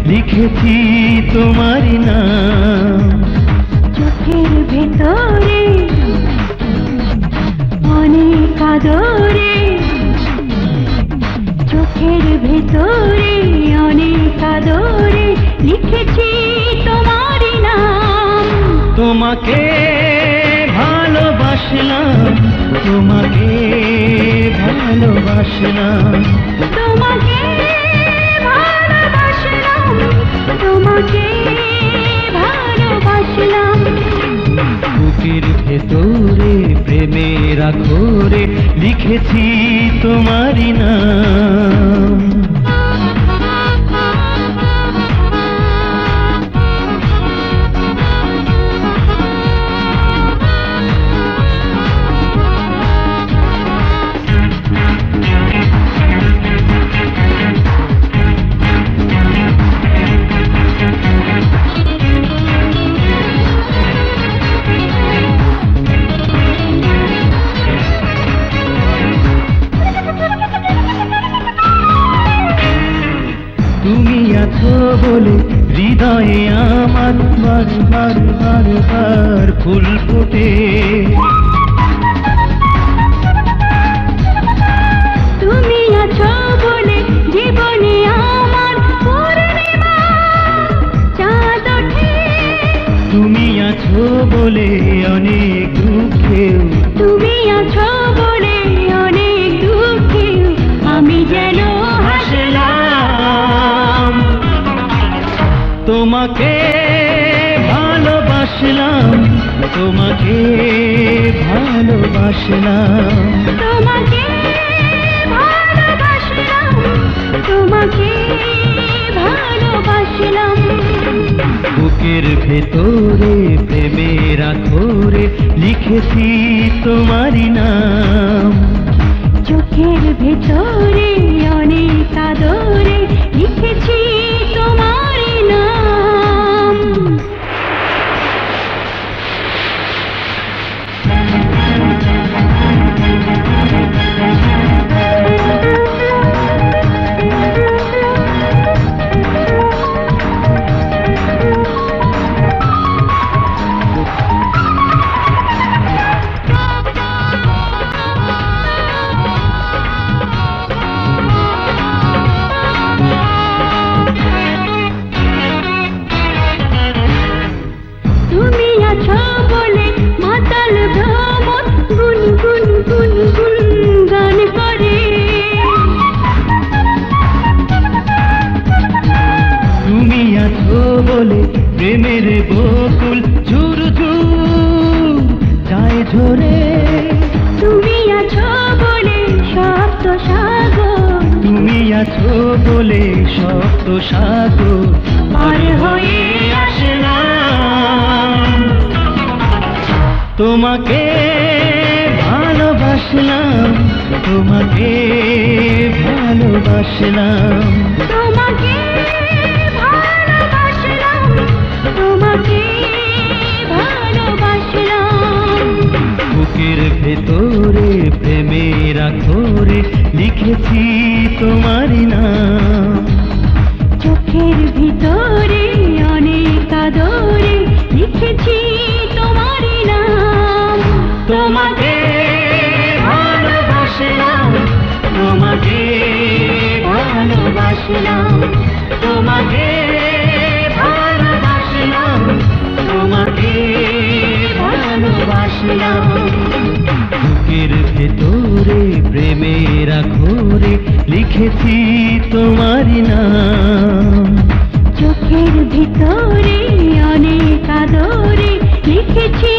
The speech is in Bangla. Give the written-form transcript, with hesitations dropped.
লিখেছি তোমারই নাম। চোখের ভেতরে অনেক আদরে, চোখের ভেতরে অনেক আদরে লিখেছি তোমারই নাম। তোমাকে ভালোবাসলাম, তোমাকে ভালোবাসলাম, তোমাকে ভালোবাসলাম, তোমাকে ভালোবাসলাম। বুকের ভেতরে প্রেমের আখরে লিখেছি তোমারই নাম। তুমি আছো বলে হৃদয়ে আমার বারবার বারবার ফুল ফোটে। তুমি আছো বলে জীবনে আমার পূর্ণিমা চাঁদ ওঠে। তুমি আছো বলে অনেক দুঃখেও, তুমি আছো বলে অনেক দুঃখে আমি যেন হাসলাম। তোমাকে ভালোবাসলাম, তোমাকে ভালোবাসলাম, তোমাকে ভালোবাসলাম, তোমাকে ভালোবাসলাম। বুকের ভেতরে প্রেমের আখরে লিখেছি তোমারই নাম। চোখের ভেতরে অনেক আদরে লিখেছি তোমারই নাম। তুমি আছো বলে মাতাল ভ্রমণ গুন গুন গুন গুন গান করে। তুমি আছো বলে প্রেমের বকুল ঝুর ঝুর যায় ঝরে। তুমি আছো বলে সপ্ত সাগর, তুমি আছো বলে সপ্ত সাগর পার হয়ে আসলাম। তোমাকে ভালোবাসলাম, তোমাকে ভালোবাসলাম, তোমাকে ভালোবাসলাম, তোমাকে ভালোবাসলাম। বুকের ভেতরে প্রেমের আখরে লিখেছি তোমারই নাম। চোখের ভিতরে অনেক আদরে লিখেছি তোমারই নাম। তোমাকে ভালোবাসলাম, তোমাকে ভালোবাসলাম, তোমাকে ভালোবাসলাম, তোমাকে ভালোবাসলাম। বুকের ভেতরে প্রেমের আখরে লিখেছি তোমারই নাম। চোখের ভিতরে অনেক আদরে লিখেছি